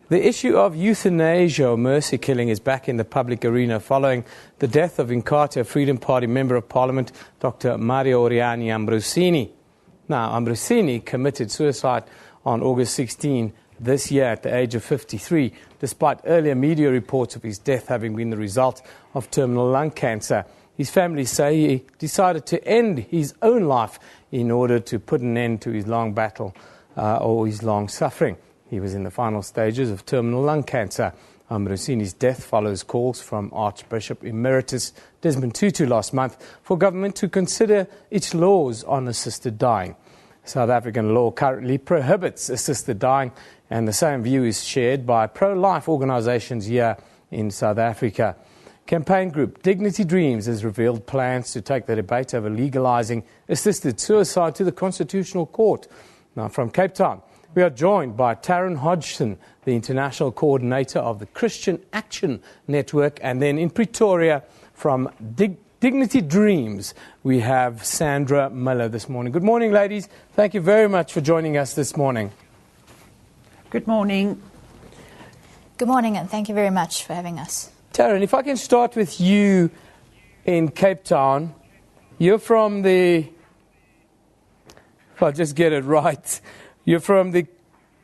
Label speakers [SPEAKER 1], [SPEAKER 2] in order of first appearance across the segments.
[SPEAKER 1] The issue of euthanasia or mercy killing is back in the public arena following the death of Inkatha Freedom Party Member of Parliament, Dr. Mario Oriani Ambrosini. Now, Ambrosini committed suicide on August 16 this year at the age of 53, despite earlier media reports of his death having been the result of terminal lung cancer. His family say he decided to end his own life in order to put an end to his long battle or his long suffering. He was in the final stages of terminal lung cancer. Ambrosini's death follows calls from Archbishop Emeritus Desmond Tutu last month for government to consider its laws on assisted dying. South African law currently prohibits assisted dying, and the same view is shared by pro-life organisations here in South Africa. Campaign group Dignity Dreams has revealed plans to take the debate over legalising assisted suicide to the Constitutional Court. Now, from Cape Town, we are joined by Taryn Hodgson, the international coordinator of the Christian Action Network, and then in Pretoria from Dignity Dreams, we have Sandra Miller this morning. Good morning, ladies. Thank you very much for joining us this morning.
[SPEAKER 2] Good morning.
[SPEAKER 3] Good morning, and thank you very much for having us.
[SPEAKER 1] Taryn, if I can start with you in Cape Town. You're from the, if I just get it right, you're from the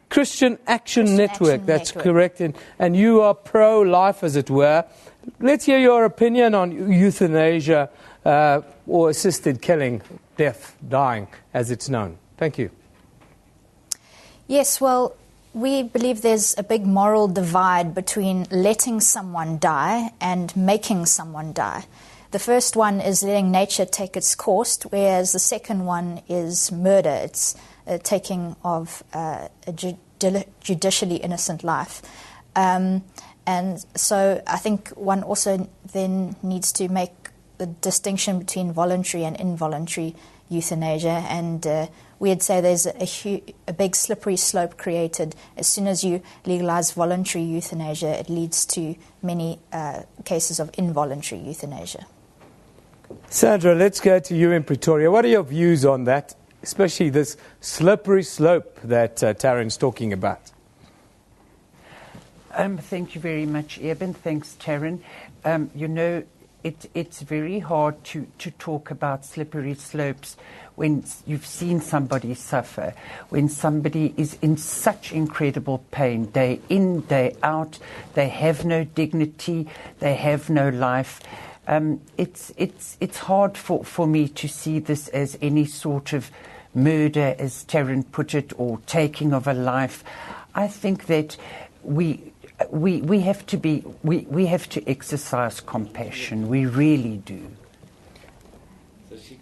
[SPEAKER 1] Christian Action Network, that's correct, and you are pro-life, as it were. Let's hear your opinion on euthanasia or assisted killing, death, dying, as it's known. Thank you.
[SPEAKER 3] Yes, well, we believe there's a big moral divide between letting someone die and making someone die. The first one is letting nature take its course, whereas the second one is murder. It's taking of a judicially innocent life. And so I think one also then needs to make the distinction between voluntary and involuntary euthanasia. And we'd say there's a big slippery slope created. As soon as you legalize voluntary euthanasia, it leads to many cases of involuntary euthanasia.
[SPEAKER 1] Sandra, let's go to you in Pretoria. What are your views on that, especially this slippery slope that Taryn's talking about?
[SPEAKER 2] Thank you very much, Eben. Thanks, Taryn. You know, it's very hard to talk about slippery slopes when you've seen somebody suffer, when somebody is in such incredible pain, day in, day out. They have no dignity, they have no life. It's hard for me to see this as any sort of murder, as Taryn put it, or taking of a life. I think that we have to exercise compassion. We really do.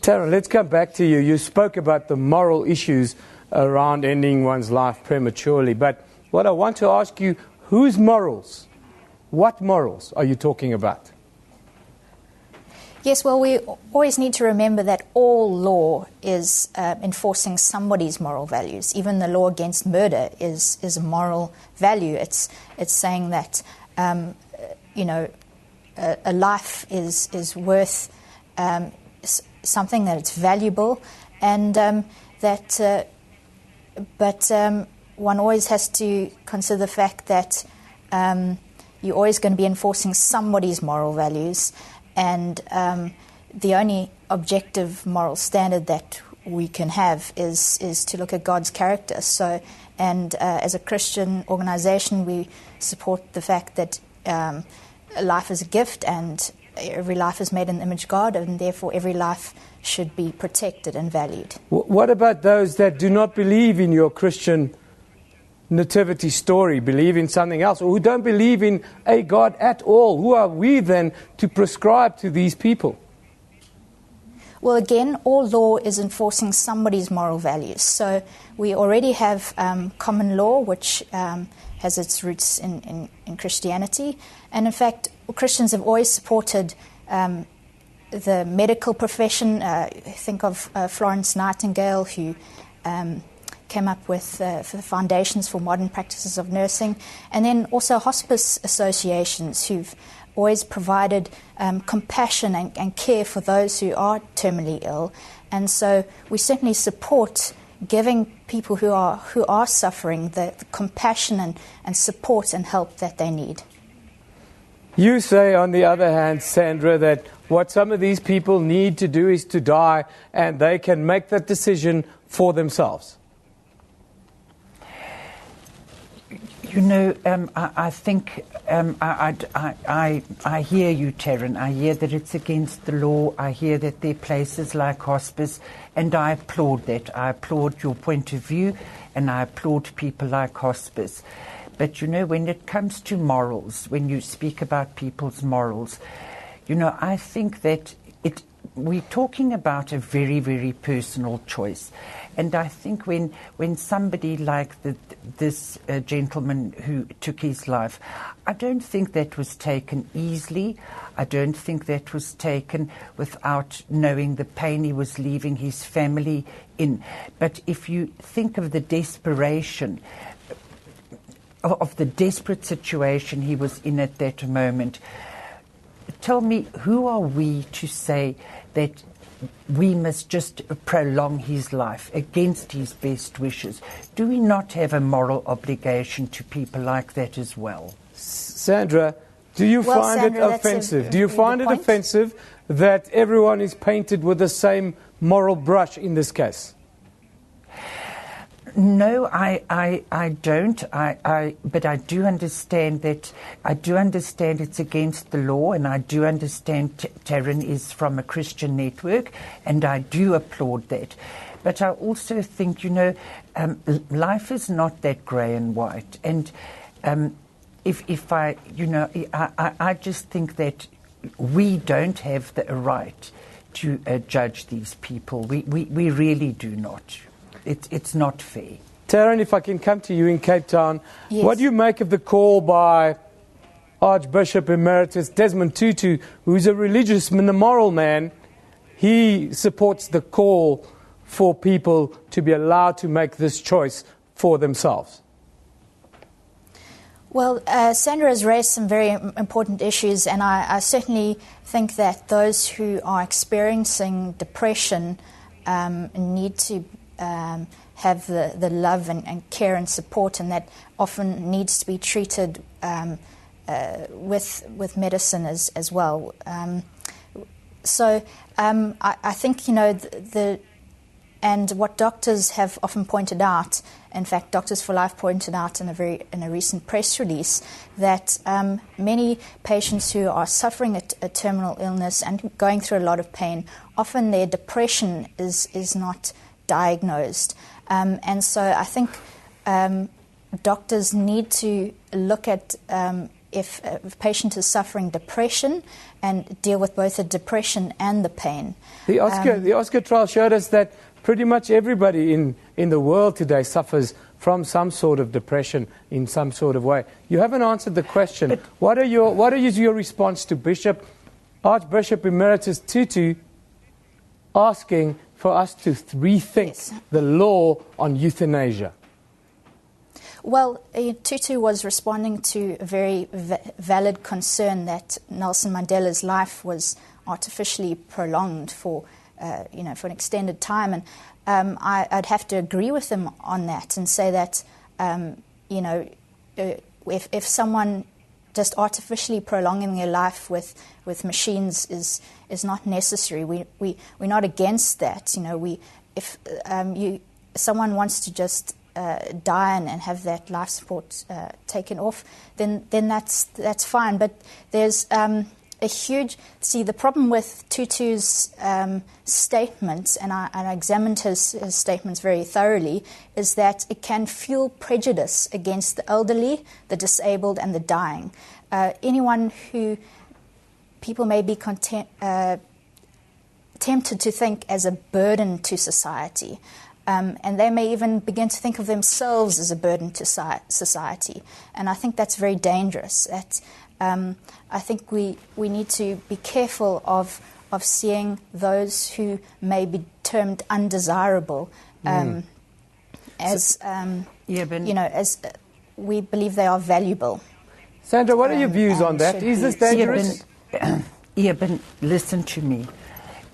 [SPEAKER 1] Taryn, let's come back to you. You spoke about the moral issues around ending one's life prematurely, but what I want to ask you, whose morals? What morals are you talking about?
[SPEAKER 3] Yes, well, we always need to remember that all law is enforcing somebody's moral values. Even the law against murder is a moral value. It's saying that a life is worth something, that it's valuable, and but one always has to consider the fact that you're always going to be enforcing somebody's moral values. And the only objective moral standard that we can have is to look at God's character. So, and as a Christian organization, we support the fact that life is a gift, and every life is made in the image of God, and therefore every life should be protected and valued.
[SPEAKER 1] What about those that do not believe in your Christian nativity story, believe in something else, or who don't believe in a God at all? Who are we then to prescribe to these people?
[SPEAKER 3] Well, again, all law is enforcing somebody's moral values. So we already have common law, which has its roots in Christianity. And in fact, Christians have always supported the medical profession. Think of Florence Nightingale, who came up with the foundations for modern practices of nursing, and then also hospice associations who've always provided compassion and care for those who are terminally ill. And so we certainly support giving people who are suffering the compassion and support and help that they need.
[SPEAKER 1] You say, on the other hand, Sandra, that what some of these people need to do is to die, and they can make that decision for themselves.
[SPEAKER 2] You know, I think I hear you, Taryn. I hear that it's against the law. I hear that there are places like hospice, and I applaud that. I applaud your point of view, and I applaud people like hospice. But, you know, when it comes to morals, when you speak about people's morals, you know, I think that we're talking about a very, very personal choice. And I think when somebody like this gentleman who took his life, I don't think that was taken easily. I don't think that was taken without knowing the pain he was leaving his family in. But if you think of the desperation, of the desperate situation he was in at that moment, tell me, who are we to say that we must just prolong his life against his best wishes? Do we not have a moral obligation to people like that as well?
[SPEAKER 1] Sandra, do you find it offensive? Do you find it offensive that everyone is painted with the same moral brush in this case?
[SPEAKER 2] No, I don't. But I do understand that. I do understand it's against the law, and I do understand Taryn is from a Christian network, and I do applaud that. But I also think, you know, life is not that grey and white. And if I, you know, I just think that we don't have the right to judge these people. We really do not. It's not fair.
[SPEAKER 1] Taryn, if I can come to you in Cape Town,
[SPEAKER 3] yes.
[SPEAKER 1] What do you make of the call by Archbishop Emeritus Desmond Tutu, who's a religious and a moral man? He supports the call for people to be allowed to make this choice for themselves.
[SPEAKER 3] Well, Sandra has raised some very important issues, and I certainly think that those who are experiencing depression need to have the love and care and support, and that often needs to be treated with medicine as well. So I think, you know, and what doctors have often pointed out, in fact, Doctors for Life pointed out in a recent press release, that many patients who are suffering a terminal illness and going through a lot of pain, often their depression is not diagnosed. And so I think doctors need to look at if a patient is suffering depression and deal with both the depression and the pain.
[SPEAKER 1] The Oscar trial showed us that pretty much everybody in the world today suffers from some sort of depression in some sort of way. You haven't answered the question. But what is your response to Archbishop Emeritus Tutu asking for us to rethink the law on euthanasia?
[SPEAKER 3] Well, Tutu was responding to a very valid concern that Nelson Mandela's life was artificially prolonged for an extended time, and I'd have to agree with him on that and say that if someone just artificially prolonging their life with machines is not necessary. We're not against that. You know, if someone wants to just die and have that life support taken off, then that's fine. But there's the problem with Tutu's statements, and I examined his statements very thoroughly, is that it can fuel prejudice against the elderly, the disabled, and the dying. Anyone who people may be tempted to think as a burden to society. And they may even begin to think of themselves as a burden to society. And I think that's very dangerous. I think we need to be careful of seeing those who may be termed undesirable as we believe they are valuable.
[SPEAKER 1] Sandra, what are your views on that? Is this dangerous?
[SPEAKER 2] But listen to me.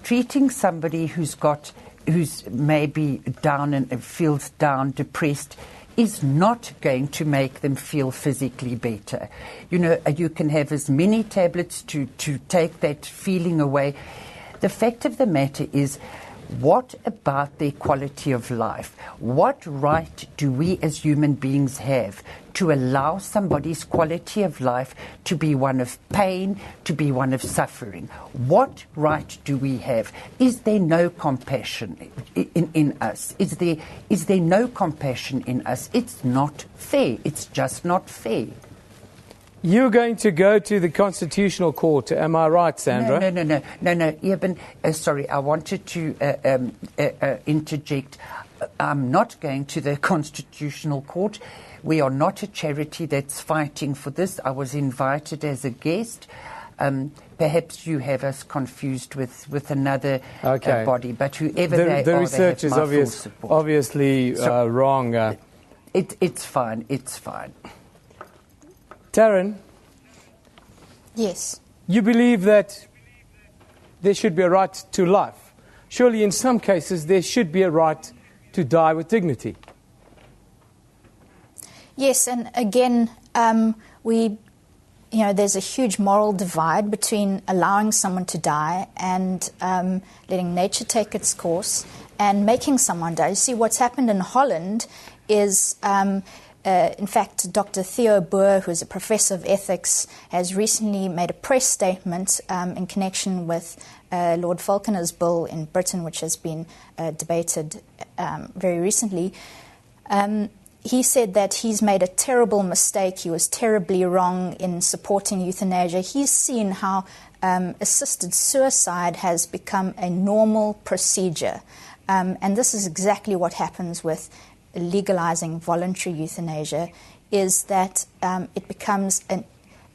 [SPEAKER 2] Treating somebody who's got who's maybe down and feels down, depressed, is not going to make them feel physically better. You know, you can have as many tablets to take that feeling away. The fact of the matter is, what about their quality of life? What right do we as human beings have to allow somebody's quality of life to be one of pain, to be one of suffering? What right do we have? Is there no compassion in us? Is there no compassion in us? It's not fair. It's just not fair.
[SPEAKER 1] You're going to go to the Constitutional Court, am I right, Sandra?
[SPEAKER 2] No. Eben, sorry, I wanted to interject. I'm not going to the Constitutional Court. We are not a charity that's fighting for this. I was invited as a guest. Perhaps you have us confused with another body, but whoever they are,
[SPEAKER 1] the research
[SPEAKER 2] they
[SPEAKER 1] is
[SPEAKER 2] have my full support.
[SPEAKER 1] obviously wrong.
[SPEAKER 2] It's fine. It's fine.
[SPEAKER 1] Taryn?
[SPEAKER 3] Yes.
[SPEAKER 1] You believe that there should be a right to life. Surely in some cases there should be a right to die with dignity.
[SPEAKER 3] Yes, and again, there's a huge moral divide between allowing someone to die and letting nature take its course and making someone die. You see, what's happened in Holland is... in fact, Dr. Theo Boer, who is a professor of ethics, has recently made a press statement in connection with Lord Falconer's bill in Britain, which has been debated very recently. He said that he's made a terrible mistake. He was terribly wrong in supporting euthanasia. He's seen how assisted suicide has become a normal procedure. And this is exactly what happens with legalizing voluntary euthanasia, is that it becomes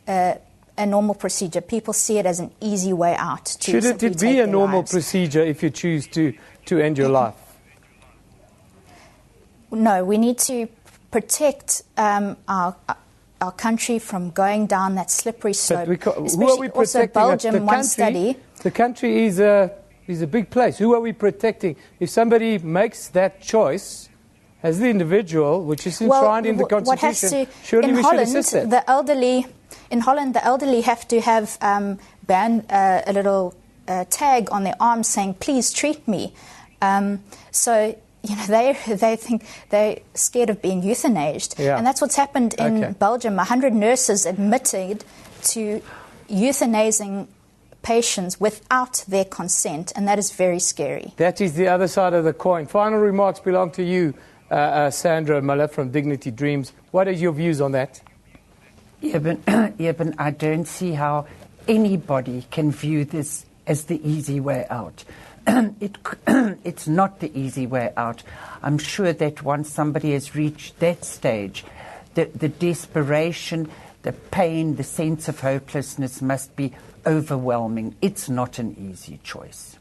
[SPEAKER 3] a normal procedure. People see it as an easy way out.
[SPEAKER 1] Shouldn't it be a normal procedure if you choose to end your life?
[SPEAKER 3] No, we need to protect our country from going down that slippery slope.
[SPEAKER 1] Who are we protecting?
[SPEAKER 3] Also, Belgium, one study.
[SPEAKER 1] The country is a big place. Who are we protecting? If somebody makes that choice, as the individual, which is enshrined in the Constitution, surely we should assist that.
[SPEAKER 3] In Holland, the elderly have to have a little tag on their arm saying, "Please treat me." So they think they're scared of being euthanized, and that's what's happened in Belgium. 100 nurses admitted to euthanizing patients without their consent, and that is very scary. That
[SPEAKER 1] is the other side of the coin. Final remarks belong to you. Sandra Muller from Dignity Dreams. What are your views on that?
[SPEAKER 2] Eben, I don't see how anybody can view this as the easy way out. It's not the easy way out. I'm sure that once somebody has reached that stage, the desperation, the pain, the sense of hopelessness must be overwhelming. It's not an easy choice.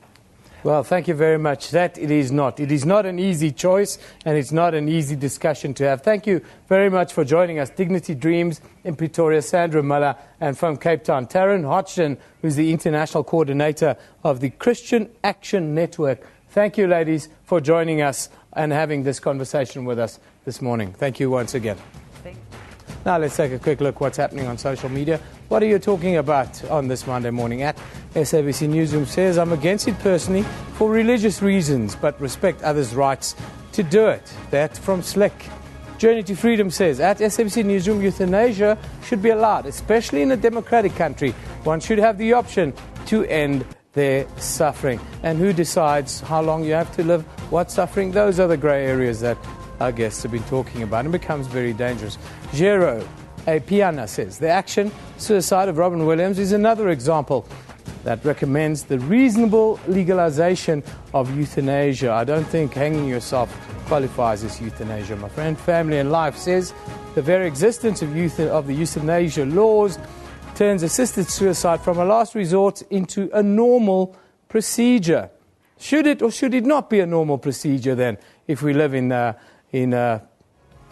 [SPEAKER 1] Well, thank you very much. That it is not. It is not an easy choice, and it's not an easy discussion to have. Thank you very much for joining us. Dignity Dreams in Pretoria, Sandra Muller, and from Cape Town, Taryn Hodgson, who's the international coordinator of the Christian Action Network. Thank you, ladies, for joining us and having this conversation with us this morning. Thank you once again. Now let's take a quick look what's happening on social media. What are you talking about on this Monday morning? At SABC Newsroom says, "I'm against it personally for religious reasons, but respect others' rights to do it." That from Slick. Journey to Freedom says, at SABC Newsroom, euthanasia should be allowed, especially in a democratic country. One should have the option to end their suffering. And who decides how long you have to live, what suffering? Those are the grey areas that our guests have been talking about, and becomes very dangerous. Jero A. Piana says, the action, suicide of Robin Williams is another example that recommends the reasonable legalization of euthanasia. I don't think hanging yourself qualifies as euthanasia, my friend. Family and Life says, the very existence of the euthanasia laws turns assisted suicide from a last resort into a normal procedure. Should it or should it not be a normal procedure then, if we live in a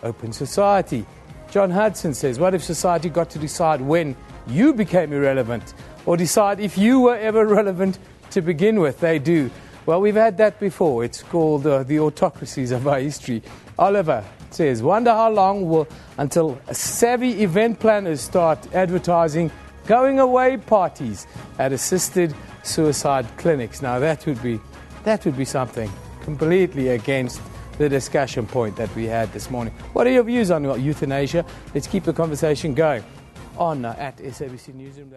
[SPEAKER 1] open society? John Hudson says, what if society got to decide when you became irrelevant, or decide if you were ever relevant to begin with? They do. Well, we've had that before. It's called the autocracies of our history. Oliver says, wonder how long until savvy event planners start advertising going away parties at assisted suicide clinics. Now that would be something completely against the discussion point that we had this morning. What are your views on euthanasia? Let's keep the conversation going on at SABC Newsroom.